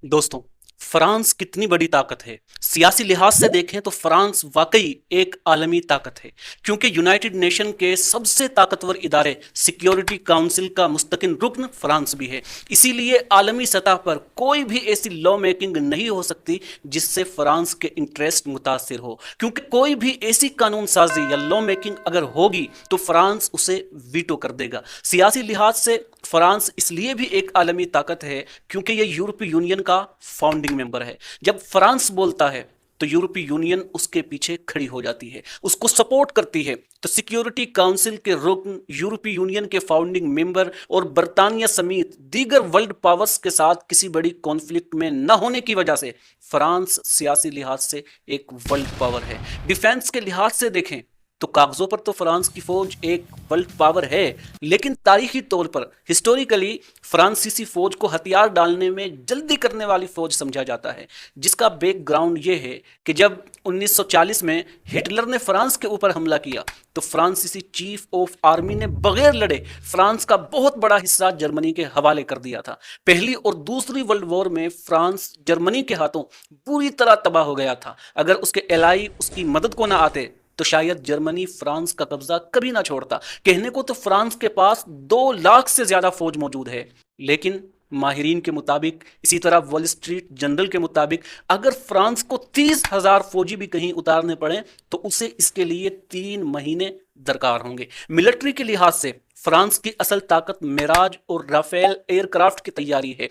दोस्तों, फ्रांस कितनी बड़ी ताकत है। सियासी लिहाज से देखें तो फ्रांस वाकई एक आलमी ताकत है, क्योंकि यूनाइटेड नेशन के सबसे ताकतवर इदारे सिक्योरिटी काउंसिल का मुस्तकिल रुकन फ्रांस भी है। इसीलिए आलमी सतह पर कोई भी ऐसी लॉ मेकिंग नहीं हो सकती जिससे फ्रांस के इंटरेस्ट मुतासिर हो, क्योंकि कोई भी ऐसी कानून साजी या लॉ मेकिंग अगर होगी तो फ्रांस उसे वीटो कर देगा। सियासी लिहाज से फ्रांस इसलिए भी एक आलमी ताकत है क्योंकि ये यूरोपीय यूनियन का फाउंडिंग मेंबर है। जब फ्रांस बोलता है तो यूरोपीय यूनियन उसके पीछे खड़ी हो जाती है, उसको सपोर्ट करती है। तो सिक्योरिटी काउंसिल के रुकन, यूरोपीय यूनियन के फाउंडिंग मेंबर और बर्तानिया समेत दीगर वर्ल्ड पावर्स के साथ किसी बड़ी कॉन्फ्लिक्ट में न होने की वजह से फ्रांस सियासी लिहाज से एक वर्ल्ड पावर है। डिफेंस के लिहाज से देखें तो कागजों पर तो फ्रांस की फौज एक वर्ल्ड पावर है, लेकिन तारीखी तौर पर हिस्टोरिकली फ्रांसीसी फौज को हथियार डालने में जल्दी करने वाली फौज समझा जाता है, जिसका बैकग्राउंड ये है कि जब 1940 में हिटलर ने फ्रांस के ऊपर हमला किया तो फ्रांसीसी चीफ ऑफ आर्मी ने बगैर लड़े फ्रांस का बहुत बड़ा हिस्सा जर्मनी के हवाले कर दिया था। पहली और दूसरी वर्ल्ड वॉर में फ्रांस जर्मनी के हाथों पूरी तरह तबाह हो गया था। अगर उसके एलाई उसकी मदद को ना आते तो शायद जर्मनी फ्रांस का कब्जा कभी ना छोड़ता। कहने को तो फ्रांस के पास 2 लाख से ज्यादा फौज मौजूद है, लेकिन माहिरीन के मुताबिक, इसी तरह वॉल स्ट्रीट जर्नल के मुताबिक, अगर फ्रांस को 30,000 फौजी भी कहीं उतारने पड़े तो उसे इसके लिए 3 महीने दरकार होंगे। मिलिट्री के लिहाज से फ्रांस की असल ताकत मिराज और राफेल एयरक्राफ्ट की तैयारी है।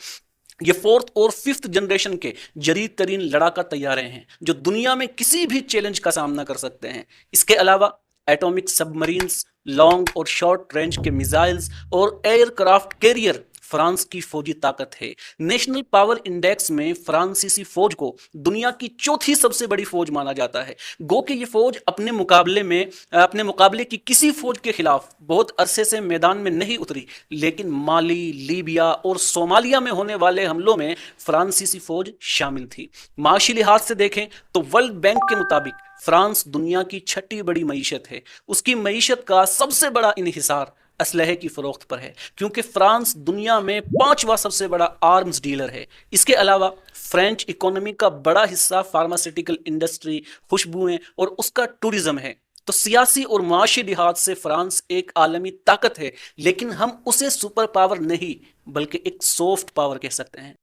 ये 4th और 5th जनरेशन के जदीद तरीन लड़ाका तैयारे हैं जो दुनिया में किसी भी चैलेंज का सामना कर सकते हैं। इसके अलावा एटॉमिक सबमरीन्स, लॉन्ग और शॉर्ट रेंज के मिसाइल्स और एयरक्राफ्ट कैरियर फ्रांस की फौजी ताकत है। नेशनल पावर इंडेक्स में फ्रांसीसी फौज को दुनिया की चौथी सबसे बड़ी फौज माना जाता है। गो कि ये फौज अपने मुकाबले की किसी फौज के खिलाफ बहुत अरसे से मैदान में नहीं उतरी, लेकिन माली, लीबिया और सोमालिया में होने वाले हमलों में फ्रांसीसी फौज शामिल थी। माशी लिहाज से देखें तो वर्ल्ड बैंक के मुताबिक फ्रांस दुनिया की 6ठी बड़ी मईशत है। उसकी मईशत का सबसे बड़ा इन्हिसार असलहे की फरोख्त पर है, क्योंकि फ्रांस दुनिया में 5वां सबसे बड़ा आर्म्स डीलर है। इसके अलावा फ्रेंच इकोनॉमी का बड़ा हिस्सा फार्मास्यूटिकल इंडस्ट्री, खुशबुएं और उसका टूरिज्म है। तो सियासी और माशी लिहाज से फ्रांस एक आलमी ताकत है, लेकिन हम उसे सुपर पावर नहीं बल्कि एक सॉफ्ट पावर कह सकते हैं।